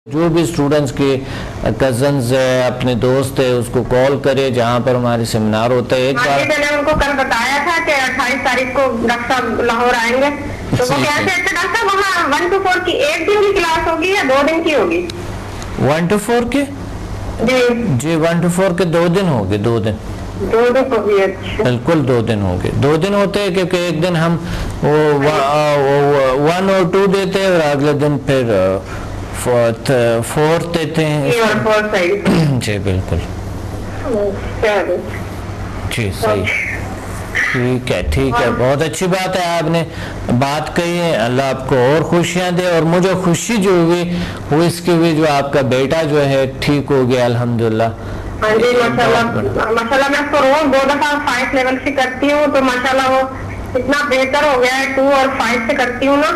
جو بھی اسٹوڈنٹس کے کزنز ہے اپنے دوست ہے اس کو کال کرے جہاں پر ہمارے سیمینار ہوتا ہے. ایک بار میں نے ان کو کل بتایا تھا کہ 28 تاریخ کو ڈاکٹر صاحب لاہور آئیں گے تو وہ کہتے ہیں ڈاکٹر صاحب وہاں 1 to 4 کی ایک دن کی کلاس ہوگی یا 2 دن کی ہوگی؟ 1 to 4 کے جی 1 to 4 کے 2 دن ہوگے. 2 دن بالکل 2 دن ہوں گے. 2 دن ہوتے ہیں کیونکہ ایک دن ہم 1 اور 2 دیتے ہیں اور اگلے دن پھر 4 دیتے ہیں. جی بالکل جی صحیح ٹھیک ہے. بہت اچھی بات ہے آپ نے بات کہی ہے. اللہ آپ کو اور خوشیاں دے. اور مجھے خوشی جو ہوئی وہ اس کی ہوئی جو آپ کا بیٹا جو ہے ٹھیک ہو گیا الحمدللہ. ہاں جی ماشاءاللہ میں اس کو روز 2 دفعہ 5 لیول سے کرتی ہوں تو ماشاءاللہ وہ اتنا بہتر ہو گیا ہے. 2 اور 5 سے کرتی ہوں نا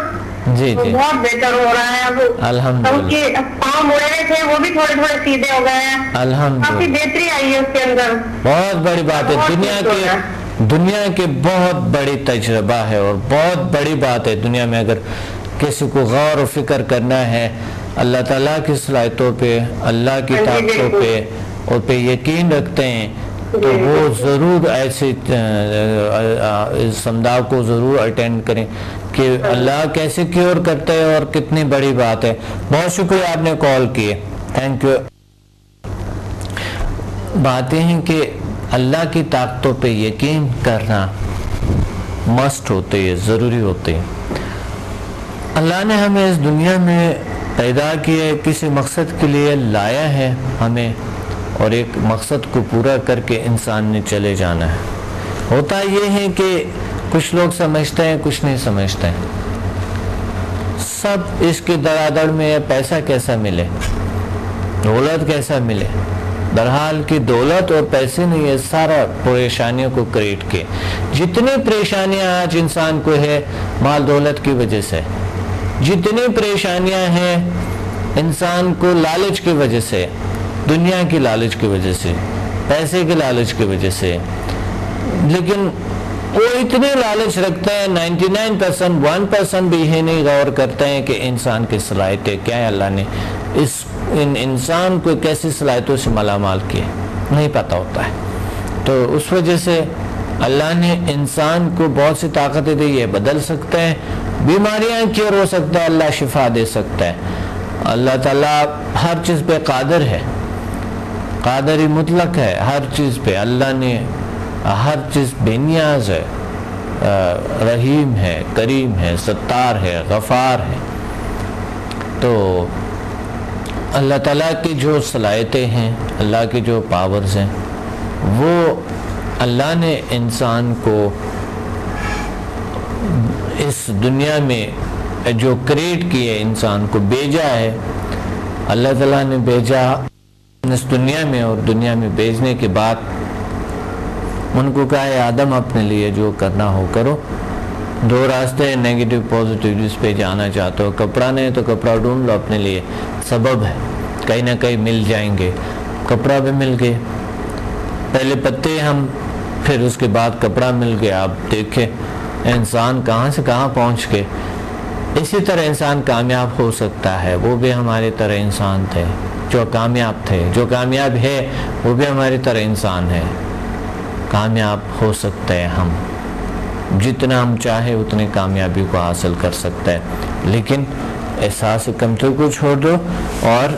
جی جی بہت بہتر ہو رہا ہے. اب الحمدللہ پاؤں مڑے ہوئے تھے وہ بھی تھوڑے تھوڑے سیدھے ہو گئے ہیں. الحمدللہ کافی بہتری آئی ہے اس کے اندر. بہت بڑی بات ہے. دنیا کے بہت بڑی تجربہ ہے اور بہت بڑی بات ہے دنیا میں. اگر کسی کو غور و فکر کرنا ہے اللہ تعالیٰ کی صلاحیتوں پہ اللہ کی طاقتوں پہ اور پہ یقین رکھتے ہیں تو وہ ضرور ایسے سمداؤ کو ضرور اٹینڈ کریں کہ اللہ کیسے کیور کرتا ہے اور کتنی بڑی بات ہے. بہت شکریہ آپ نے کال کیے. Thank you. باتیں ہیں کہ اللہ کی طاقتوں پہ یقین کرنا مسٹ ہوتے ہیں ضروری ہوتے ہیں. اللہ نے ہمیں اس دنیا میں پیدا کیا ہے کسی مقصد کے لیے لایا ہے ہمیں اور ایک مقصد کو پورا کر کے انسان نے چلے جانا ہے. ہوتا یہ ہے کہ کچھ لوگ سمجھتے ہیں کچھ نہیں سمجھتے ہیں. سب اس کے درآدڑ میں پیسہ کیسا ملے دولت کیسا ملے. بہرحال کی دولت اور پیسے نے یہ سارا پریشانیوں کو کریٹ کیے. جتنی پریشانیاں آج انسان کو ہے مال دولت کی وجہ سے. جتنی پریشانیاں ہیں انسان کو لالچ کی وجہ سے دنیا کی لالچ کی وجہ سے پیسے کے لالچ کی وجہ سے. لیکن وہ اتنے لالچ رکھتے ہیں 99% 1% بھی یہ نہیں غور کرتے ہیں کہ انسان کی صلاحیتیں کیا ہے. اللہ نے ان انسان کو کیسی صلاحیتوں سے مالا مال کیا نہیں پتہ ہوتا ہے. تو اس وجہ سے اللہ نے انسان کو بہت سی طاقتیں دی. یہ بدل سکتے ہیں بیماریاں کیور ہو سکتا ہے. اللہ شفا دے سکتا ہے. اللہ تعالیٰ ہر چیز پہ قادر ہے. قادری مطلق ہے ہر چیز پہ. اللہ نے ہر چیز بے نیاز ہے. رحیم ہے کریم ہے ستار ہے غفار ہے. تو اللہ تعالیٰ کی جو صلاحیتیں ہیں اللہ کی جو پاورز ہیں وہ اللہ نے انسان کو اس دنیا میں جو کریٹ کیے انسان کو بھیجا ہے. اللہ تعالیٰ نے بھیجا اس دنیا میں اور دنیا میں بھیجنے کے بعد ان کو کہا ہے آدم اپنے لیے جو کرنا ہو کرو. 2 راستے ہیں نیگیٹو پازیٹیو. جس پہ جانا چاہتے ہو کپڑا نہیں تو کپڑا ڈھونڈ لو اپنے لیے. سبب ہے کہیں نہ کہیں مل جائیں گے. کپڑا بھی مل گئے پہلے پتے ہم پھر اس کے بعد کپڑا مل گیا. آپ دیکھیں انسان کہاں سے کہاں پہنچ کے. اسی طرح انسان کامیاب ہو سکتا ہے. وہ بھی ہماری طرح انسان تھے جو کامیاب تھے. جو کامیاب ہے وہ بھی ہماری طرح انسان ہے. کامیاب ہو سکتے ہیں ہم. جتنا ہم چاہے اتنی کامیابی کو حاصل کر سکتے ہیں. لیکن احساس کمتری کو چھوڑ دو اور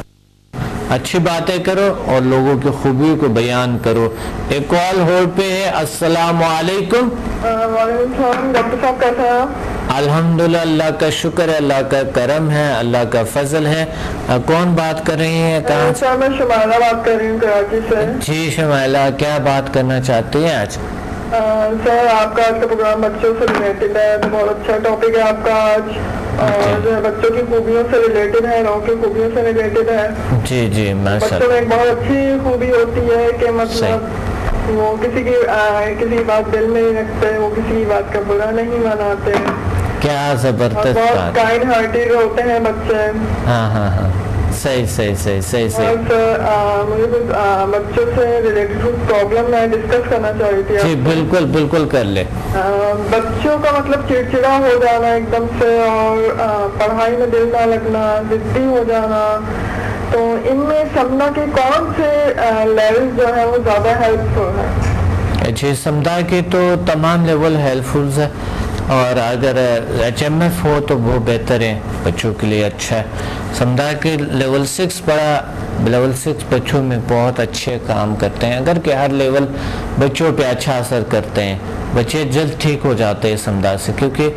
اچھی باتیں کرو اور لوگوں کی خوبی کو بیان کرو. ایک کال ہولڈ پہ ہے. السلام علیکم. وعلیکم السلام. ڈاکٹر صاحب کیسے ہیں آپ؟ الحمدللہ اللہ کا شکر ہے. اللہ کا کرم ہے اللہ کا فضل ہے. کون بات کر رہی ہیں کہاں سے؟ میں شمائلہ بات کر رہی ہوں کراچی سے. جی شمائلہ کیا بات کرنا چاہتی ہیں آج؟ سر آپ کا آج کا پروگرام بچوں سے ریلیٹڈ ہے تو بہت اچھا ٹاپک ہے آپ کا آج. جو ہے بچوں کی خوبیوں سے ریلیٹڈ ہے روح کی خوبیوں سے ریلیٹڈ ہے. جی جی بچوں میں ایک بہت اچھی خوبی ہوتی ہے کہ مطلب وہ کسی بات دل میں نہیں رکھتے. وہ کسی کی بات کا برا نہیں مناتے. کیا زبردست بہت کائنڈ ہارٹیڈ ہوتے ہیں بچے. ہاں ہاں ہاں صحیح صحیح صحیح صحیح اور صحیح. سر مجھے کچھ بچوں سے ریلیٹڈ کچھ پرابلم میں ڈسکس کرنا چاہ رہی تھی جی بالکل بالکل کر لے. بچوں کا مطلب چڑچڑا ہو جانا ایک دم سے اور پڑھائی میں دل نہ لگنا، ضدی ہو جانا، تو ان میں سمنا کے کون سے لیول جو ہے وہ زیادہ ہیلپ فل ہے؟ جی سمدھا کے تو تمام لیول ہیلپ فلز ہے، اور اگر ایچ ایم ایف ہو تو وہ بہتر ہے، بچوں کے لیے اچھا ہے. سمدھا کے لیول 6 لیول 6 بچوں میں بہت اچھے کام کرتے ہیں، اگر کہ ہر لیول بچوں پہ اچھا اثر کرتے ہیں. بچے جلد ٹھیک ہو جاتے ہیں سمدھا سے، کیونکہ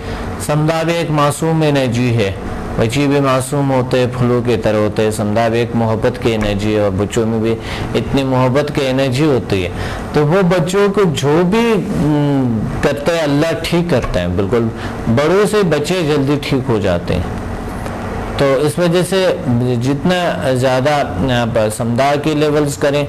سمدھا بھی ایک معصوم انرجی ہے. بچے بھی معصوم ہوتے ہیں، پھولوں کی طرح ہوتے ہیں. سمدھا بھی ایک محبت کی انرجی ہے، اور بچوں میں بھی اتنی محبت کی انرجی ہوتی ہے، تو وہ بچوں کو جو بھی کرتے ہیں اللہ ٹھیک کرتا ہے. بالکل بڑوں سے بچے جلدی ٹھیک ہو جاتے ہیں. تو اس وجہ سے جتنا زیادہ سمدھا کے لیولز کریں،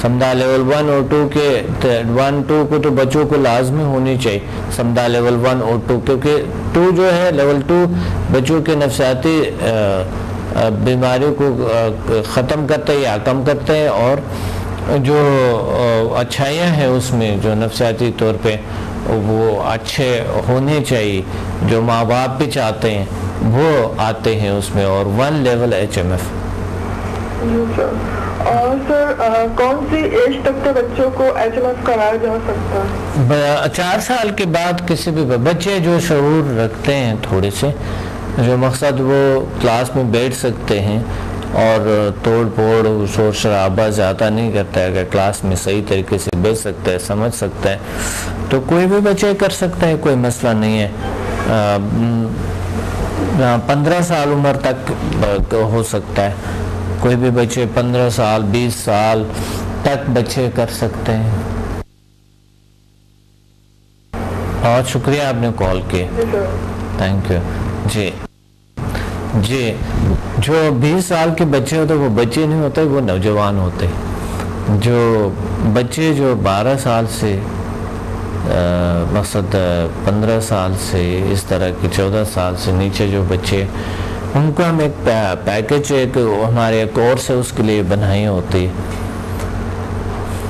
سمدھا لیول 1 اور 2 کے 1-2 کو تو بچوں کو لازمی ہونی چاہیے. سمدھا لیول 1 اور 2، کیونکہ 2 جو ہے لیول 2 بچوں کے نفسیاتی بیماریوں کو ختم کرتے ہیں یا کم کرتے ہیں، اور جو اچھائیاں ہیں اس میں جو نفسیاتی طور پہ وہ اچھے ہونے چاہیے، جو ماں باپ بھی چاہتے ہیں وہ آتے ہیں اس میں. اور 1 لیول ایچ ایم ایف. جی سر. اور سر کون سی ایج تک کے بچوں کو ایچ ایم ایف کرایا جا سکتا ہے؟ 4 سال کے بعد کسی بھی بچے جو شعور رکھتے ہیں تھوڑے سے، جو مقصد وہ کلاس میں بیٹھ سکتے ہیں اور توڑ پھوڑ شور شرابہ زیادہ نہیں کرتا ہے، اگر کلاس میں صحیح طریقے سے بیٹھ سکتا ہے، سمجھ سکتا ہے، تو کوئی بھی بچے کر سکتا ہے، کوئی مسئلہ نہیں ہے. 15 سال عمر تک ہو سکتا ہے، کوئی بھی بچے 15 سال 20 سال تک بچے کر سکتے ہیں. بہت شکریہ آپ نے کال کیا، تھینک یو. جی جو 20 سال کے بچے ہوتے وہ بچے نہیں ہوتے، وہ نوجوان ہوتے. جو بچے جو 12 سال سے مقصد 15 سال سے اس طرح کی 14 سال سے نیچے جو بچے، ان کو ہم ایک پیکج ایک ہمارے کورس ہے اس کے لیے بنائی ہوتی،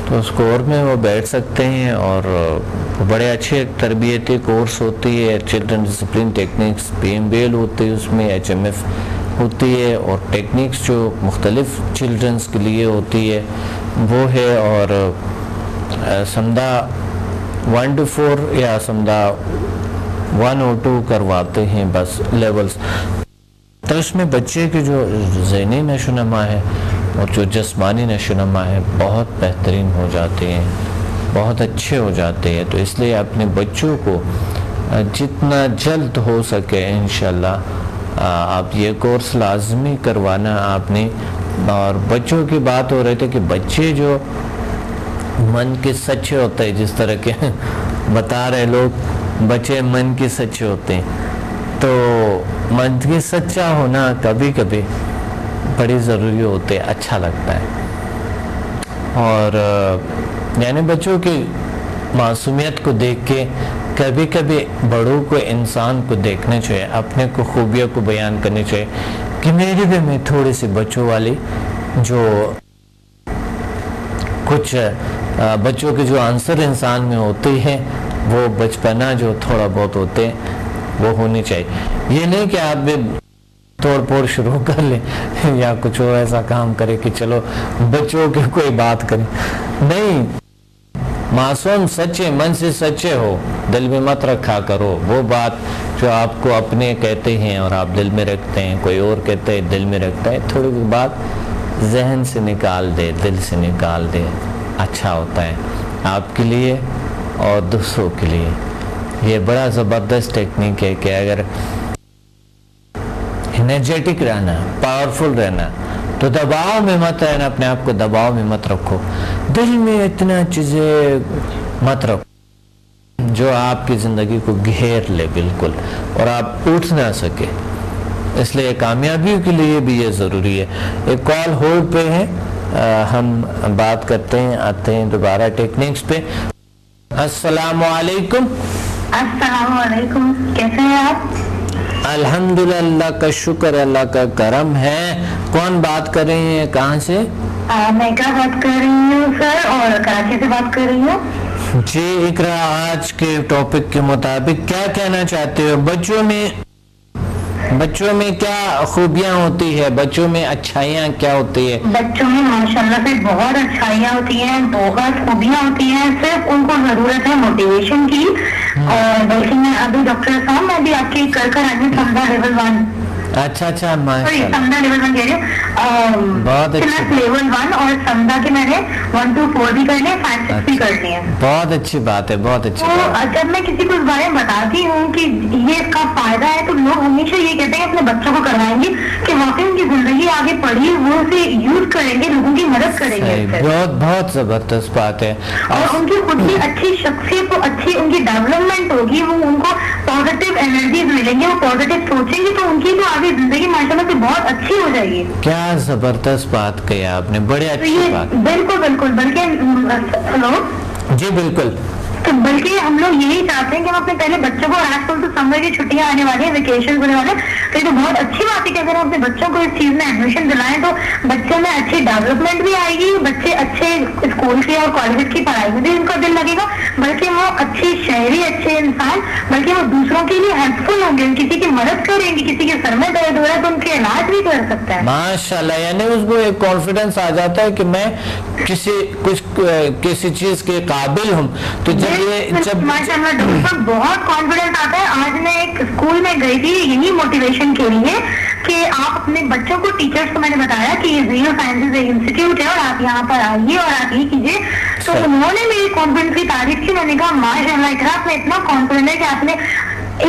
تو اس کورس میں وہ بیٹھ سکتے ہیں. اور بڑے اچھے تربیتی کورس ہوتی ہے، چلڈرن ڈسپلن ٹیکنیکس PMBL ہوتی ہے، اس میں HMF ہوتی ہے، اور ٹیکنیکس جو مختلف چلڈرنس کے لیے ہوتی ہے وہ ہے. اور سمدھا 1 to 4 یا سمدھا 1 اور 2 کرواتے ہیں بس لیولز. تو اس میں بچے کے جو ذہنی نشو و نما ہے اور جو جسمانی نشو و نما ہے بہت بہترین ہو جاتے ہیں، بہت اچھے ہو جاتے ہیں. تو اس لیے اپنے بچوں کو جتنا جلد ہو سکے انشاءاللہ آپ یہ کورس لازمی کروانا آپ نے. اور بچوں کی بات ہو رہی تھی کہ بچے جو من کے سچے ہوتے ہیں، جس طرح کے بتا رہے لوگ بچے من کے سچے ہوتے ہیں، تو من کے سچا ہونا کبھی کبھی بڑی ضروری ہوتے، اچھا لگتا ہے. اور یعنی بچوں کی معصومیت کو دیکھ کے کبھی کبھی بڑوں کو انسان کو دیکھنا چاہیے، اپنے کو خوبیوں کو بیان کرنی چاہیے کہ میری بھی میں تھوڑی سی بچوں والی جو کچھ بچوں کے جو عنصر انسان میں ہوتے ہیں وہ بچپنا جو تھوڑا بہت ہوتے ہیں وہ ہونی چاہیے. یہ نہیں کہ آپ بھی توڑ پھوڑ شروع کر لیں یا کچھ اور ایسا کام کرے کہ چلو بچوں کی کوئی بات کریں. نہیں، معصوم سچے من سے سچے ہو، دل میں مت رکھا کرو وہ بات جو آپ کو اپنے کہتے ہیں اور آپ دل میں رکھتے ہیں، کوئی اور کہتے ہیں دل میں رکھتا ہے. تھوڑی بات ذہن سے نکال دے، دل سے نکال دے، اچھا ہوتا ہے آپ کے لیے اور دوسروں کے لیے. یہ بڑا زبردست ٹیکنیک ہے کہ اگر انرجیٹک رہنا، پاورفل رہنا، تو دباؤ میں مت رہنا، اپنے آپ کو دباؤ میں مت رکھو، دل میں اتنا چیزیں مت رکھو جو آپ کی زندگی کو گھیر لے بالکل اور آپ اٹھ نہ سکے. اس لیے کامیابی کے لیے بھی یہ ضروری ہے. ایک کال ہولڈ پہ ہے، ہم بات کرتے ہیں، آتے ہیں دوبارہ ٹیکنیکس پہ. السلام علیکم. السلام علیکم، کیسے ہیں آپ؟ الحمدللہ، اللہ کا شکر، اللہ کا کرم ہے. کون بات کر رہی ہیں، کہاں سے؟ میں اقرا بات کر رہی ہوں سر، اور کراچی سے بات کر رہی ہوں. جی اقرا، آج کے ٹاپک کے مطابق کیا کہنا چاہتے ہو؟ بچوں میں کیا خوبیاں ہوتی ہے، بچوں میں اچھائیاں کیا ہوتی ہے؟ بچوں میں ماشاءاللہ سے بہت اچھائیاں ہوتی ہیں، بہت خوبیاں ہوتی ہیں. صرف ان کو ضرورت ہے موٹیویشن کی. اور بلکہ میں ابھی ڈاکٹر صاحب، میں بھی آپ کے کر آئی ہوں سمدھا لیول 1. اچھا ماشاءاللہ، سمدھا لیول 1 کہہ رہی ہوں. بہت اچھی، لیول 1 اور سمدھا کے میں نے 1 to 4 بھی کر لیے، 5 6 بھی کر لیے. بہت اچھی بات ہے، بہت اچھی تو بات. جب میں کسی کو اس بارے میں بتاتی ہوں کہ یہ اس کا فائدہ ہے، تو لوگ ہمیشہ یہ کہتے ہیں اپنے بچوں کو کروائیں گے کہ واقعی ان کی زندگی آگے پڑھی، وہ اسے یوز کریں گے، لوگوں کی مدد کریں گے. بہت زبردست بات ہے. اور ان کی خود کی اچھی شخصیت کو، اچھی ان کی ڈیولپمنٹ ہوگی، وہ ان کو پازیٹیو انرجیز ملیں گے، وہ پازیٹیو سوچیں گے، تو ان کی تو آگے زندگی ماشاءاللہ سے بہت اچھی ہو جائے گی. کیا زبردست بات کہی آپ نے، بڑی اچھی بات. بالکل بلکہ ہلو جی بالکل. تو بلکہ ہم لوگ یہی چاہتے ہیں کہ ہم اپنے پہلے بچوں کو، آج کل تو سمر کی چھٹیاں آنے والی ہیں، ویکیشن ہونے والے، تو یہ تو بہت اچھی بات ہے کہ اگر ہم اپنے بچوں کو اس چیز میں ایڈمیشن دلائیں تو بچوں میں اچھی ڈیولپمنٹ بھی آئے گی، بچے اچھے اسکول کی اور کالج کی پڑھائی میں بھی ان کا دل لگے گا، بلکہ وہ اچھی شہری، اچھے انسان، بلکہ وہ دوسروں کے لیے ہیلپ فل ہوں گے، کسی کی مدد کریں گے، کسی کے سر میں درد ہو رہا ہے تو ان کے علاج بھی کر سکتا ہے. ماشاء اللہ، یعنی اس کو ایک کانفیڈنس آ جاتا ہے کہ میں کسی چیز کے قابل ہوں. تو جب ماشاءاللہ ڈاکٹر صاحب بہت کانفیڈنس آتا ہے. آج میں ایک اسکول میں گئی تھی یہی موٹیویشن کے لیے کہ آپ اپنے بچوں کو، ٹیچرس کو میں نے بتایا کہ یہ زیرو سائنسز انسٹیٹیوٹ ہے اور آپ یہاں پر آئیے اور آپ یہ کیجیے. تو انہوں نے میری کانفیڈنس کی تعریف کی. میں نے کہا ماشاءاللہ اقرا، آپ نے اتنا کانفیڈنٹ ہے کہ آپ نے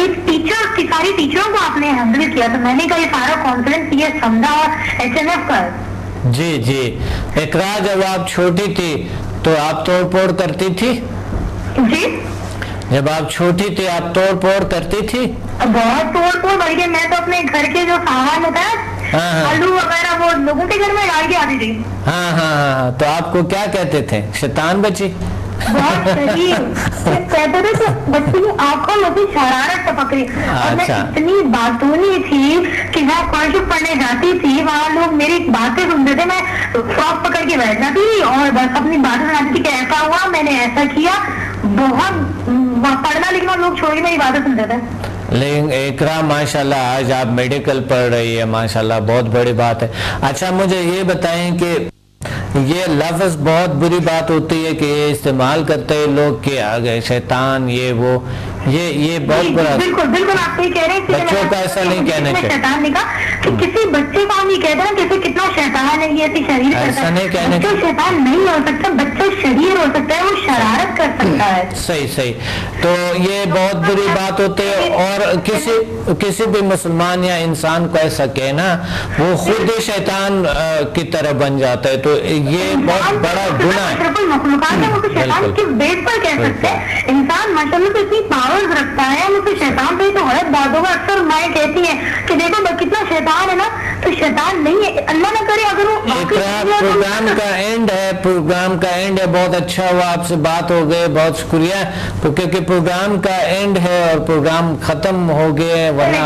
ایک ٹیچر کی ساری ٹیچروں کو آپ نے ہینڈل کیا. تو میں نے کہا یہ سارا کانفیڈنس یہ سمدھا اور HMF کا. جی اقرا، جب آپ چھوٹی تھی تو آپ توڑ پھوڑ کرتی تھی؟ جی جب آپ چھوٹی تھی آپ توڑ پھوڑ کرتی تھی؟ بہت توڑ پھوڑ، بلکہ میں تو اپنے گھر کے جو سامان ہوتا ہے، آلو وغیرہ، وہ لوگوں کے گھر میں ڈال کے آتی تھی. ہاں. تو آپ کو کیا کہتے تھے؟ شیطان بچی؟ بہت شدید کہتے تھے کہ بچی کی آنکھوں میں بھی شرارت ٹپک رہی. اور میں اتنی باتونی تھی کہ میں کالج پڑھنے جاتی تھی، وہاں لوگ میری باتیں سنتے تھے، میں فراک پکڑ کے بیٹھ جاتی تھی اور بس اپنی باتیں سناتی تھی کہ ایسا ہوا، میں نے ایسا کیا. بہت پڑھنا لکھنا لوگ چھوڑ کے میری باتیں سنتے تھے. لیکن اقرا ماشاءاللہ آج آپ میڈیکل پڑھ رہی ہے، ماشاءاللہ بہت بڑی بات ہے. اچھا مجھے یہ بتائیں کہ یہ لفظ بہت بری بات ہوتی ہے کہ یہ استعمال کرتے ہیں لوگ کہ آگے شیطان، یہ وہ، یہ بہت برا. بالکل آپ یہ کہہ رہے ہیں بچوں کا ایسا نہیں کہنا چاہیے. شیطان نے کہا کہ کسی بچے کو ہم یہ کہتے ہیں کہ کتنا شیطان ہے، یہ ایسی شریر ایسا نہیں کہنا چاہیے. شیطان نہیں ہو سکتا، بچہ شریر ہو سکتا ہے، وہ شرارت کر سکتا ہے. صحیح. تو یہ بہت بری بات ہوتی ہے. اور کسی بھی مسلمان یا انسان کو ایسا کہنا، وہ خود ہی شیطان کی طرح بن جاتا ہے. تو یہ بہت بڑا گناہ ہے. مخلوقات ہے، وہ شیطان کس بیس پر کہہ سکتے ہیں؟ انسان ماشاءاللہ سے اتنی پاورز رکھتا ہے، ہم اسے شیطان سے تو غلط بات ہوگا. اکثر مائیں کہتی ہیں کہ دیکھو کتنا شیطان ہے نا، تو شیطان نہیں ہے. اللہ نہ کرے اگر وہ پروگرام کا اینڈ ہے. بہت اچھا ہوا آپ سے بات ہو گئے، بہت شکریہ. کیونکہ پروگرام کا اینڈ ہے اور پروگرام ختم ہو گئے، ورنہ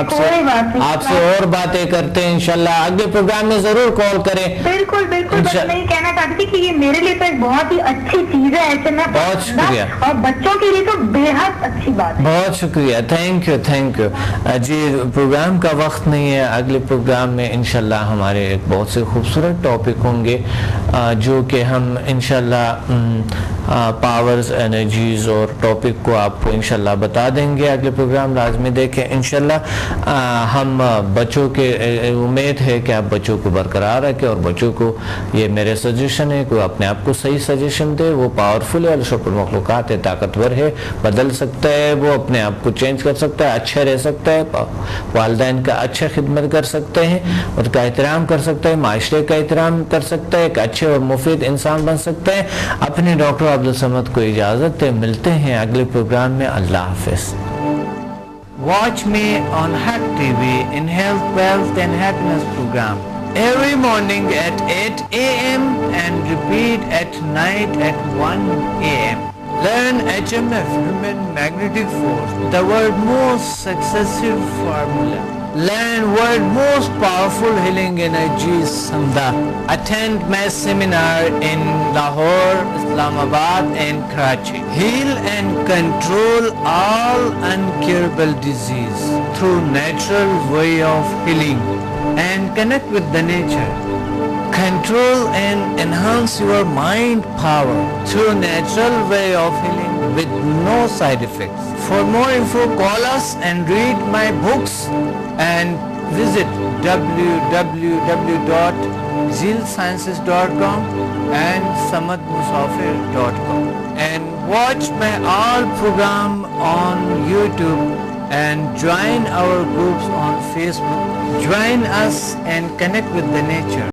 آپ سے اور باتیں کرتے ہیں انشاءاللہ. اگلے پروگرام میں ضرور کال کریں. بالکل بس میں یہ کہنا چاہتی تھی کہ یہ میرے لیے تو ایک بہت ہی اچھی چیز ہے. ایسے میں بہت شکریہ. اور بچوں کے لیے تو بے حد اچھی بات ہے. بہت شکریہ، تھینک یو. جی پروگرام کا وقت نہیں ہے. اگلے پروگرام میں انشاءاللہ ہمارے ایک بہت سے خوبصورت ٹاپک ہوں گے جو کہ ہم انشاءاللہ پاورز، انرجیز اور ٹاپک کو آپ کو انشاءاللہ بتا دیں گے. اگلے پروگرام لازمی دیکھیں انشاءاللہ. ہم بچوں کے امید ہے کہ آپ بچوں کو برقرار رکھیں اور بچوں کو، یہ میرے سجیشن ہے، کوئی اپنے آپ کو صحیح سجیشن دے. وہ پاورفل ہے، اشرف المخلوقات ہے، طاقتور ہے، بدل سکتا ہے، وہ اپنے آپ کو چینج کر سکتا ہے، اچھا رہ سکتا ہے، والدین کا اچھا خدمت کر سکتے ہیں، ان کا احترام کر سکتا ہے، معاشرے کا احترام کر سکتا ہے، ایک اچھے اور مفید انسان بن سکتا ہے. اپنے ڈاکٹر عبدالصمد کو اجازت دے. ملتے ہیں اگلے پروگرام میں. اللہ حافظ. Watch me on Hack TV in Health, Wealth and Happiness program every morning at 8 a.m. and repeat at night at 1 a.m. Learn HMF, Human Magnetic Force, the world's most successful formula. Learn world most powerful healing energies. Samda. Attend my seminar in Lahore, Islamabad and Karachi. Heal and control all uncurable disease through natural way of healing and connect with the nature. Control and enhance your mind power through natural way of healing with no side effects. For more info, call us and read my books and visit www.zilsciences.com and samadmusafir.com and watch my all program on YouTube and join our groups on Facebook. Join us and connect with the nature.